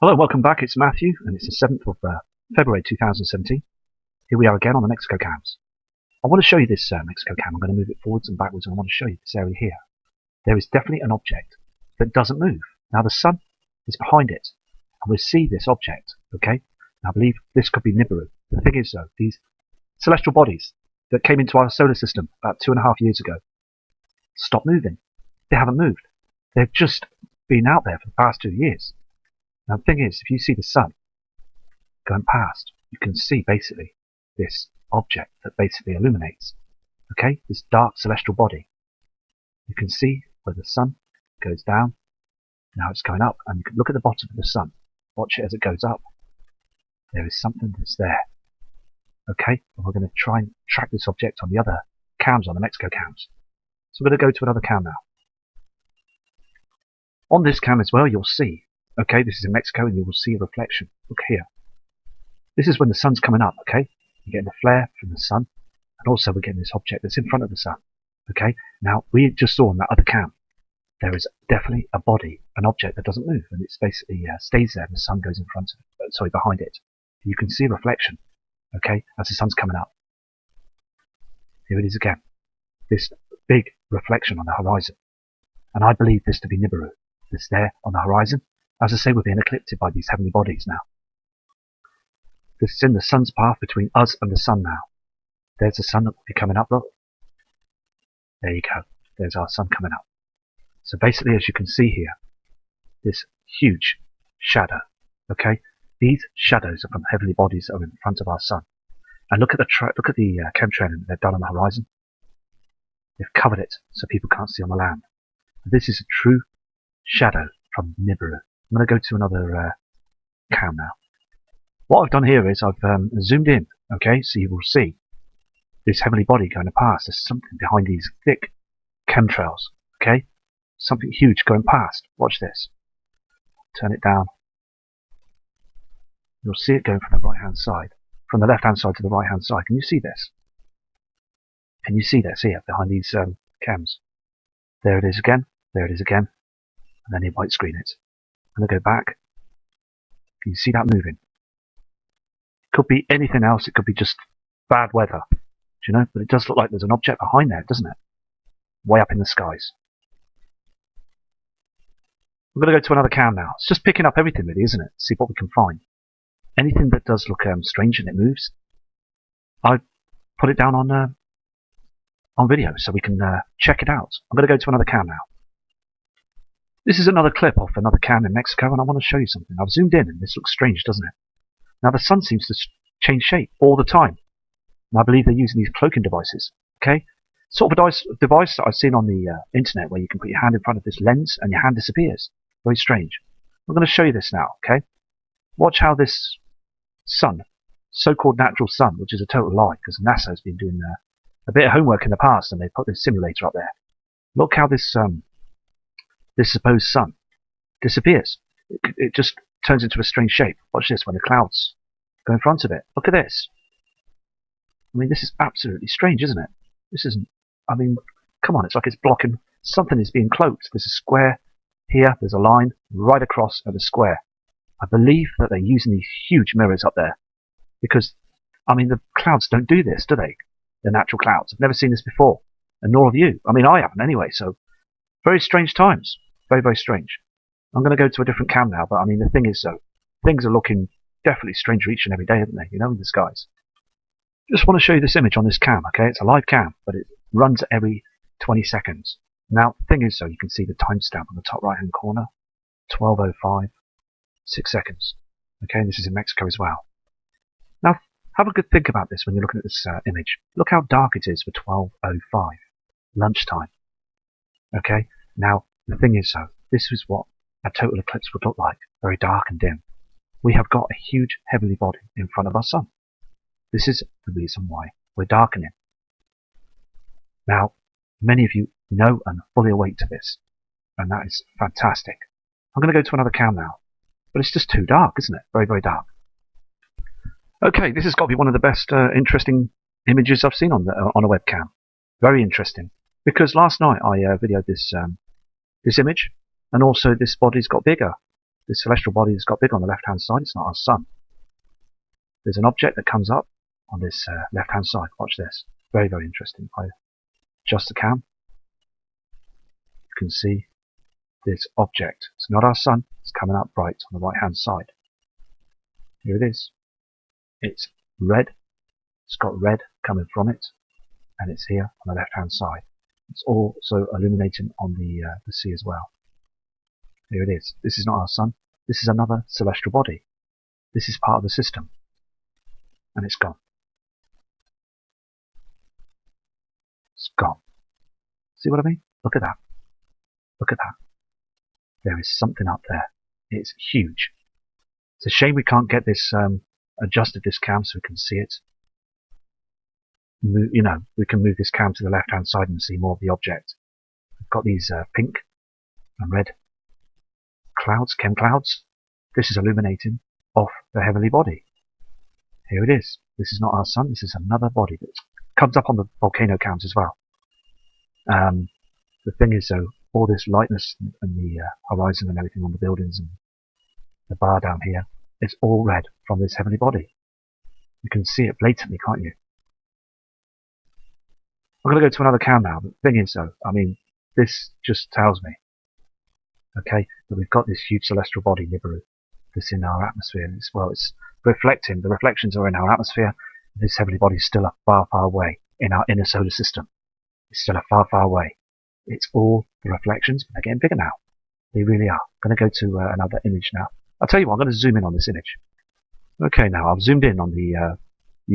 Hello, welcome back. It's Matthew, and it's the 7th of February 2017. Here we are again on the Mexico cams. I want to show you this Mexico cam. I'm going to move it forwards and backwards, and I want to show you this area here. There is definitely an object that doesn't move. Now, the sun is behind it, and we see this object, okay? And I believe this could be Nibiru. The thing is, though, these celestial bodies that came into our solar system about 2.5 years ago stopped moving. They haven't moved. They've just been out there for the past 2 years. Now, the thing is, if you see the sun going past, you can see basically this object that basically illuminates, okay, this dark celestial body. You can see where the sun goes down, now it's going up, and you can look at the bottom of the sun, watch it as it goes up. There is something that's there, okay, and we're going to try and track this object on the other cams, on the Mexico cams. So we're going to go to another cam now. On this cam as well, you'll see, okay, this is in Mexico, and you will see a reflection. Look here. This is when the sun's coming up, okay? You're getting the flare from the sun, and also we're getting this object that's in front of the sun, okay? Now, we just saw on that other cam, there is definitely a body, an object that doesn't move, and it's basically stays there, and the sun goes in front of it, sorry, behind it. You can see a reflection, okay, as the sun's coming up. Here it is again. This big reflection on the horizon. And I believe this to be Nibiru. It's there on the horizon. As I say, we're being eclipsed by these heavenly bodies now. This is in the sun's path between us and the sun now. There's the sun that will be coming up, look. There you go. There's our sun coming up. So basically, as you can see here, this huge shadow, okay? These shadows are from heavenly bodies that are in front of our sun. And look at the chemtrail they've done on the horizon. They've covered it so people can't see on the land. This is a true shadow from Nibiru. I'm going to go to another cam now. What I've done here is I've zoomed in, okay, so you will see this heavenly body going past. There's something behind these thick chemtrails, okay? Something huge going past. Watch this. Turn it down. You'll see it going from the right-hand side, from the left-hand side to the right-hand side. Can you see this? Can you see this here behind these cams? There it is again. There it is again. And then you white screen it. I'm going to go back. Can you see that moving? It could be anything else. It could be just bad weather. Do you know? But it does look like there's an object behind there, doesn't it? Way up in the skies. We're going to go to another cam now. It's just picking up everything really, isn't it? See what we can find. Anything that does look strange and it moves, I put it down on video so we can check it out. I'm going to go to another cam now. This is another clip off another cam in Mexico, and I want to show you something. I've zoomed in, and this looks strange, doesn't it? Now, the sun seems to change shape all the time. And I believe they're using these cloaking devices, okay? Sort of a device that I've seen on the internet where you can put your hand in front of this lens and your hand disappears. Very strange. I'm going to show you this now, okay? Watch how this sun, so-called natural sun, which is a total lie, because NASA has been doing a bit of homework in the past, and they put this simulator up there. Look how this supposed sun disappears. It just turns into a strange shape. Watch this when the clouds go in front of it. Look at this. I mean, this is absolutely strange, isn't it? This isn't, I mean, come on, it's like it's blocking, something is being cloaked. There's a square here, there's a line right across at the square. I believe that they're using these huge mirrors up there because, I mean, the clouds don't do this, do they? The natural clouds. I've never seen this before, and nor have you. I mean, I haven't anyway, so very strange times. Very, very strange. I'm going to go to a different cam now, but I mean, the thing is, though, things are looking definitely stranger each and every day, aren't they? You know, in the skies. Just want to show you this image on this cam, okay? It's a live cam, but it runs every 20 seconds. Now, the thing is, though, you can see the timestamp on the top right-hand corner, 12:05, 6 seconds. Okay, and this is in Mexico as well. Now, have a good think about this when you're looking at this image. Look how dark it is for 12:05, lunchtime. Okay, now, the thing is, though, this is what a total eclipse would look like, very dark and dim. We have got a huge heavenly body in front of our sun. This is the reason why we're darkening. Now, many of you know and are fully awake to this, and that is fantastic. I'm going to go to another cam now, but it's just too dark, isn't it? Very, very dark. Okay, this has got to be one of the best interesting images I've seen on a webcam. Very interesting, because last night I videoed this image, and also this body's got bigger. this celestial body that's got big on the left-hand side, it's not our sun. There's an object that comes up on this left-hand side. Watch this. Very, very interesting. If I adjust the cam, you can see this object. It's not our sun. It's coming up bright on the right-hand side. Here it is. It's red. It's got red coming from it, and it's here on the left-hand side. It's also illuminating on the sea as well. Here it is. This is not our sun. This is another celestial body. This is part of the system. And it's gone. It's gone. See what I mean? Look at that. Look at that. There is something up there. It's huge. It's a shame we can't get this adjusted this cam so we can see it. You know, we can move this cam to the left-hand side and see more of the object. We've got these pink and red clouds, chem clouds. This is illuminating off the heavenly body. Here it is. This is not our sun. This is another body that comes up on the volcano cams as well. The thing is, though, all this lightness and the horizon and everything on the buildings and the bar down here, it's all red from this heavenly body. You can see it blatantly, can't you? I'm going to go to another cam now. The thing is, though, I mean, this just tells me, okay, that we've got this huge celestial body, Nibiru, that's in our atmosphere. And it's reflecting. The reflections are in our atmosphere. This heavenly body is still a far, far away in our inner solar system. It's still a far, far away. It's all the reflections, but they're getting bigger now. They really are. I'm going to go to another image now. I'll tell you what, I'm going to zoom in on this image. Okay, now I've zoomed in on the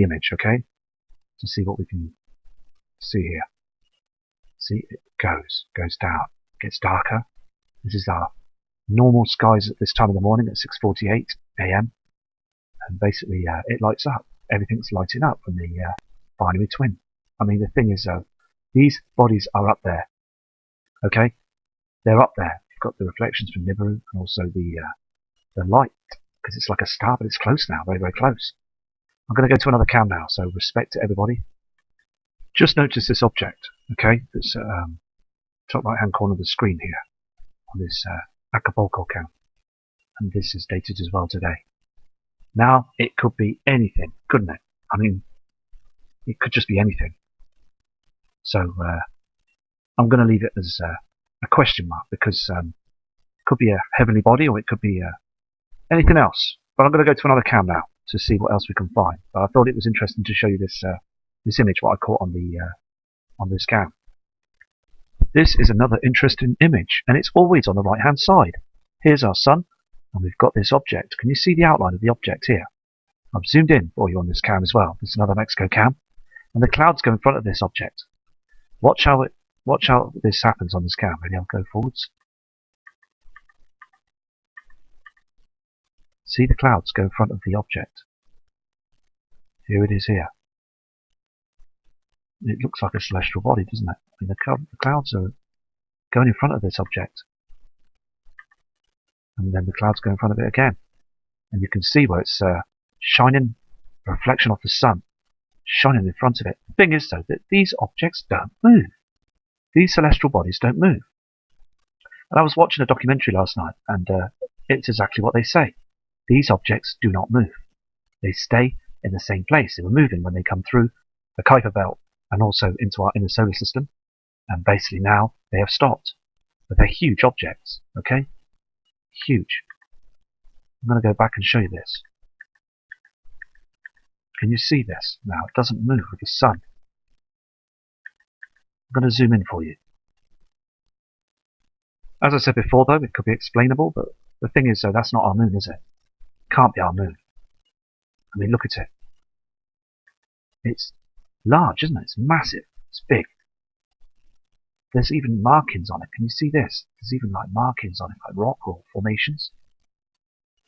image, okay, to see what we can see here. See, it goes down, gets darker. This is our normal skies at this time of the morning at 6:48 a.m. And basically, it lights up. Everything's lighting up from the binary twin. I mean, the thing is, these bodies are up there. Okay, they're up there. You've got the reflections from Nibiru and also the light, because it's like a star, but it's close now, very, very close. I'm going to go to another cam now, so respect to everybody. Just notice this object, okay, that's top right-hand corner of the screen here on this Acapulco cam, and this is dated as well today. Now, it could be anything, couldn't it? I mean, it could just be anything. So, I'm going to leave it as a question mark, because it could be a heavenly body, or it could be anything else. But I'm going to go to another cam now to see what else we can find. But I thought it was interesting to show you this this image, what I caught on the on this cam. This is another interesting image, and it's always on the right-hand side. Here's our sun, and we've got this object. Can you see the outline of the object here? I've zoomed in for you on this cam as well. This is another Mexico cam, and the clouds go in front of this object. Watch how this happens on this cam. Ready? I'll go forwards. See the clouds go in front of the object. Here it is here. It looks like a celestial body, doesn't it? I mean, the clouds are going in front of this object. And then the clouds go in front of it again. And you can see where it's shining, a reflection off the sun, shining in front of it. The thing is, though, that these objects don't move. These celestial bodies don't move. And I was watching a documentary last night, and it's exactly what they say. These objects do not move. They stay in the same place. They were moving when they come through the Kuiper belt and also into our inner solar system. And basically now they have stopped. But they're huge objects, okay? Huge. I'm going to go back and show you this. Can you see this? Now it doesn't move with the sun. I'm going to zoom in for you. As I said before, though, it could be explainable, but the thing is, though, that's not our moon, is it? Can't be our moon. I mean, look at it. It's large, isn't it? It's massive. It's big. There's even markings on it. Can you see this? There's even like markings on it, like rock or formations.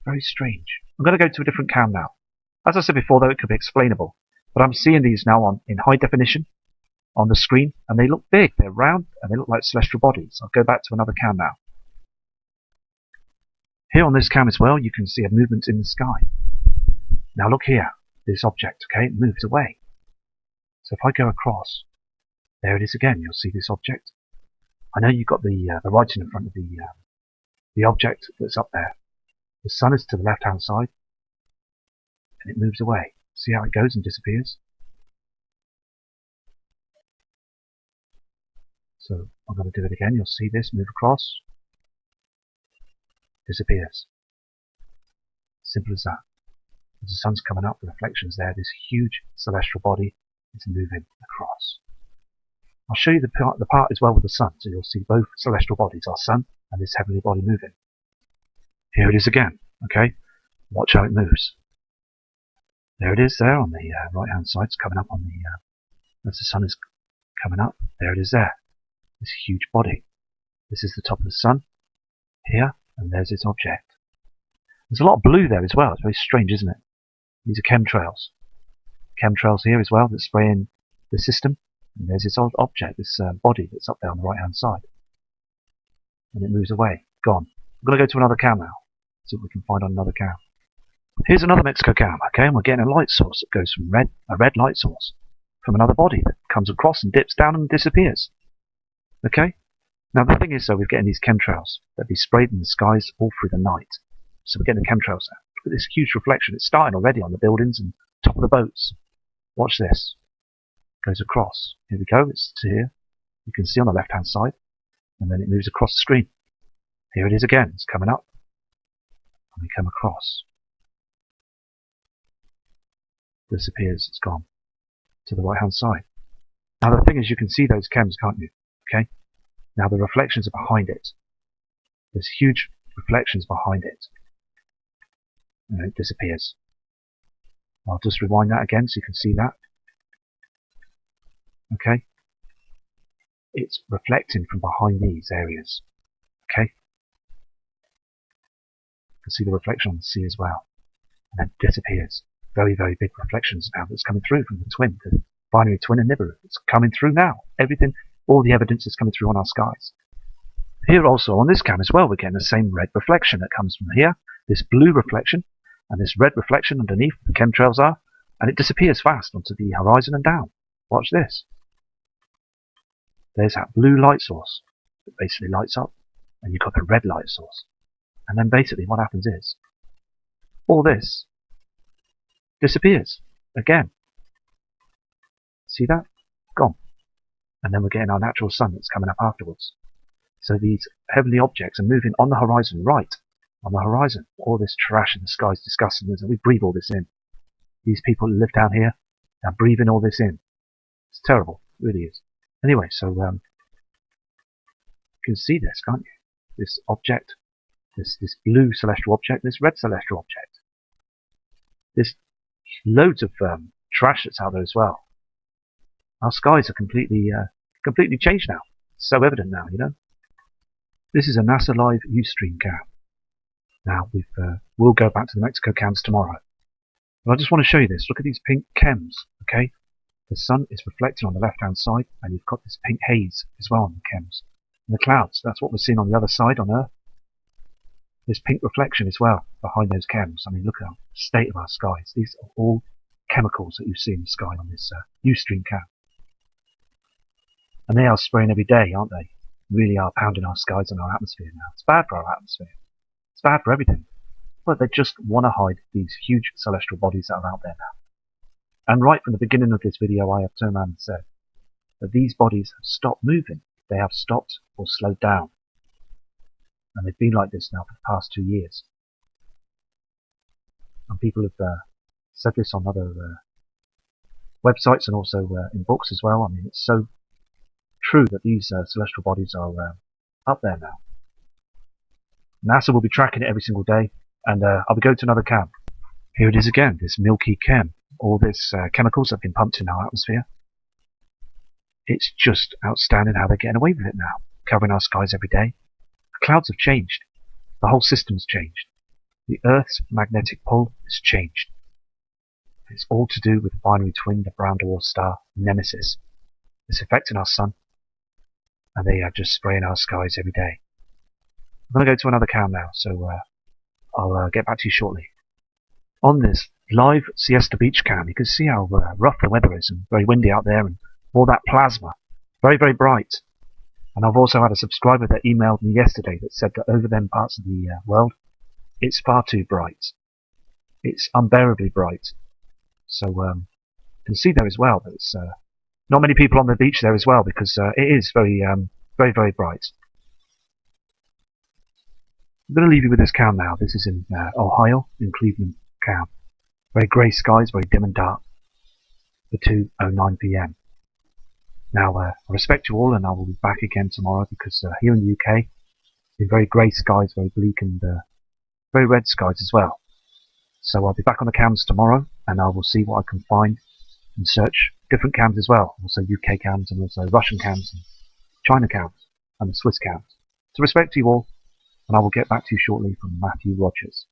Very strange. I'm going to go to a different cam now. As I said before, though, it could be explainable. But I'm seeing these now in high definition on the screen, and they look big. They're round, and they look like celestial bodies. I'll go back to another cam now. Here on this cam as well, you can see a movement in the sky. Now look here, this object, okay, it moves away. So if I go across, there it is again, you'll see this object. I know you've got the writing in front of the object that's up there. The sun is to the left-hand side, and it moves away. See how it goes and disappears? So I'm going to do it again. You'll see this move across, disappears. Simple as that. As the sun's coming up, the reflection's there. This huge celestial body is moving across. I'll show you the part as well with the sun, so you'll see both celestial bodies, our sun and this heavenly body moving. Here it is again, okay? Watch how it moves. There it is there on the right-hand side. It's coming up on the, as the sun is coming up, there it is there. This huge body. This is the top of the sun, here, and there's its object. There's a lot of blue there as well. It's very strange, isn't it? These are chemtrails. Chemtrails here as well that spray in the system. And there's this old object, this body that's up there on the right-hand side. And it moves away. Gone. I'm going to go to another cam now. See what we can find on another cam. Here's another Mexico cam, okay? And we're getting a light source that goes from a red light source from another body that comes across and dips down and disappears. Okay? Now the thing is, though, we're getting these chemtrails that be sprayed in the skies all through the night. So we're getting the chemtrails there. Look at this huge reflection. It's starting already on the buildings and top of the boats. Watch this. Goes across. Here we go. It's to here. You can see on the left-hand side. And then it moves across the screen. Here it is again. It's coming up. And we come across. Disappears. It's gone. To the right-hand side. Now the thing is, you can see those chems, can't you? Okay? Now the reflections are behind it. There's huge reflections behind it. And it disappears. I'll just rewind that again so you can see that. Okay? It's reflecting from behind these areas. Okay? You can see the reflection on the sea as well. And then disappears. Very, very big reflections now that's coming through from the twin, the binary twin and Nibiru. It's coming through now. Everything, all the evidence is coming through on our skies. Here also on this cam as well, we're getting the same red reflection that comes from here. This blue reflection and this red reflection underneath the chemtrails are, and it disappears fast onto the horizon and down. Watch this. There's that blue light source that basically lights up, and you've got the red light source. And then basically what happens is, all this disappears again. See that? Gone. And then we're getting our natural sun that's coming up afterwards. So these heavenly objects are moving on the horizon, right on the horizon. All this trash in the sky is disgusting, and we breathe all this in. These people who live down here are breathing all this in. It's terrible, it really is. Anyway, so you can see this, can't you? This object, this blue celestial object, this red celestial object. There's loads of trash that's out there as well. Our skies are completely changed now. It's so evident now, you know. This is a NASA Live Ustream cam. Now we'll go back to the Mexico cams tomorrow. But I just want to show you this. Look at these pink chems, okay? The sun is reflecting on the left-hand side, and you've got this pink haze as well on the chems. And the clouds, that's what we're seeing on the other side on Earth. This pink reflection as well behind those chems. I mean, look at the state of our skies. These are all chemicals that you see in the sky on this Ustream cam. And they are spraying every day, aren't they? Really are pounding our skies and our atmosphere now. It's bad for our atmosphere. It's bad for everything. But they just want to hide these huge celestial bodies that are out there now. And right from the beginning of this video, I have turned around and said that these bodies have stopped moving. They have stopped or slowed down. And they've been like this now for the past 2 years. And people have said this on other websites and also in books as well. I mean, it's so true that these celestial bodies are up there now. NASA will be tracking it every single day, and I'll be going to another cam. Here it is again, this milky chem. All this chemicals have been pumped in our atmosphere. It's just outstanding how they're getting away with it now, covering our skies every day. The clouds have changed. The whole system's changed. The Earth's magnetic pull has changed. It's all to do with the binary twin, the brown dwarf star, Nemesis. It's affecting our sun, and they are just spraying our skies every day. I'm going to go to another cam now, so I'll get back to you shortly. On this live Siesta Beach cam, you can see how rough the weather is and very windy out there, and all that plasma. Very, very bright. And I've also had a subscriber that emailed me yesterday that said that over them parts of the world, It's far too bright. It's unbearably bright. So you can see there as well that it's not many people on the beach there as well because it is very, very bright. I'm going to leave you with this cam now. This is in Ohio, in Cleveland cam. Very grey skies, very dim and dark for 2:09 p.m. Now, I respect you all, and I will be back again tomorrow because here in the UK, it's been very grey skies, very bleak, and very red skies as well. So I'll be back on the cams tomorrow, and I will see what I can find and search different cams as well. Also UK cams, and also Russian cams, and China cams, and the Swiss cams. So respect to you all, and I will get back to you shortly from Matthew Rogers.